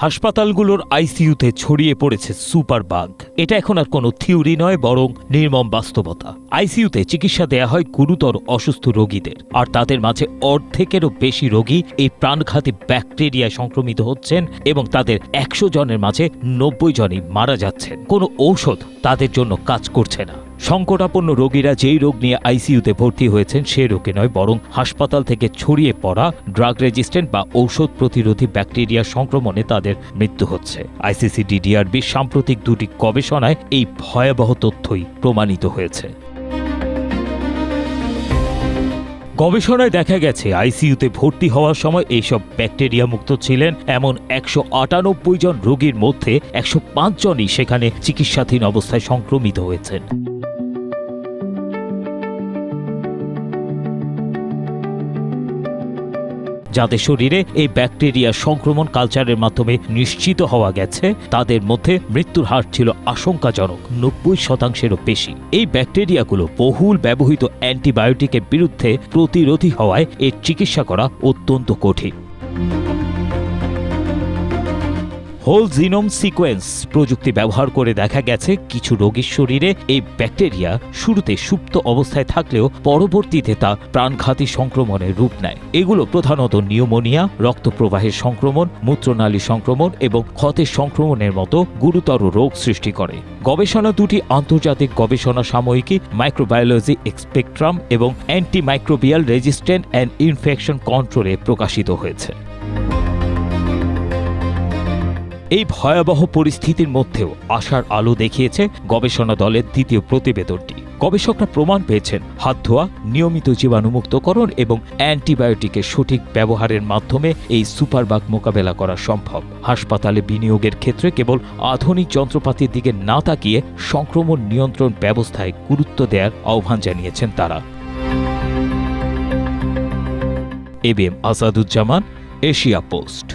হাসপাতালগুলোর আইসিইউতে ছড়িয়ে পড়েছে সুপার বাগ। এটা এখন আর কোনো থিওরি নয়, বরং নির্মম বাস্তবতা। আইসিইউতে চিকিৎসা দেয়া হয় গুরুতর অসুস্থ রোগীদের, আর তাদের মাঝে অর্ধেকেরও বেশি রোগী এই প্রাণঘাতী ব্যাকটেরিয়ায় সংক্রমিত হচ্ছেন এবং তাদের ১০০ জনের মাঝে ৯০ জনই মারা যাচ্ছেন। কোনো ঔষধ তাদের জন্য কাজ করছে না। সংকটাপন্ন রোগীরা যেই রোগ নিয়ে আইসিইউতে ভর্তি হয়েছেন সে রোগে নয়, বরং হাসপাতাল থেকে ছড়িয়ে পড়া ড্রাগ রেজিস্ট্যান্ট বা ঔষধ প্রতিরোধী ব্যাকটেরিয়া সংক্রমণে তাদের মৃত্যু হচ্ছে। ICCDDRB সাম্প্রতিক দুটি গবেষণায় এই ভয়াবহ তথ্যই প্রমাণিত হয়েছে। গবেষণায় দেখা গেছে আইসিইউতে ভর্তি হওয়ার সময় এইসব ব্যাকটেরিয়া মুক্ত ছিলেন এমন ১৯৮ জন রোগীর মধ্যে ১০৫ জনই সেখানে চিকিৎসাধীন অবস্থায় সংক্রমিত হয়েছেন। যাদের শরীরে এই ব্যাকটেরিয়া সংক্রমণ কালচারের মাধ্যমে নিশ্চিত হওয়া গেছে, তাদের মধ্যে মৃত্যুর হার ছিল আশঙ্কাজনক ৯০%-এরও বেশি। এই ব্যাকটেরিয়াগুলো বহুল ব্যবহৃত অ্যান্টিবায়োটিকের বিরুদ্ধে প্রতিরোধী হওয়ায় এর চিকিৎসা করা অত্যন্ত কঠিন। হোল জিনোম সিকোয়েন্স প্রযুক্তি ব্যবহার করে দেখা গেছে কিছু রোগীর শরীরে এই ব্যাকটেরিয়া শুরুতে সুপ্ত অবস্থায় থাকলেও পরবর্তীতে তা প্রাণঘাতী সংক্রমণের রূপ নেয়। এগুলো প্রধানত নিউমোনিয়া, রক্তপ্রবাহের সংক্রমণ, মূত্রনালী সংক্রমণ এবং ক্ষতের সংক্রমণের মতো গুরুতর রোগ সৃষ্টি করে। গবেষণা দুটি আন্তর্জাতিক গবেষণা সাময়িকী মাইক্রোবায়োলজি স্পেকট্রাম এবং অ্যান্টিমাইক্রোবিয়াল রেজিস্ট্যান্ট অ্যান্ড ইনফেকশন কন্ট্রোলে প্রকাশিত হয়েছে। এই ভয়াবহ পরিস্থিতির মধ্যেও আশার আলো দেখিয়েছে গবেষণা দলের দ্বিতীয় প্রতিবেদনটি। গবেষকরা প্রমাণ পেয়েছেন হাত ধোয়া, নিয়মিত জীবাণুমুক্তকরণ এবং অ্যান্টিবায়োটিকের সঠিক ব্যবহারের মাধ্যমে এই সুপারবাগ মোকাবেলা করা সম্ভব। হাসপাতালে বিনিয়োগের ক্ষেত্রে কেবল আধুনিক যন্ত্রপাতির দিকে না তাকিয়ে সংক্রমণ নিয়ন্ত্রণ ব্যবস্থায় গুরুত্ব দেওয়ার আহ্বান জানিয়েছেন তারা। ABM Asaduzzaman, Asia post.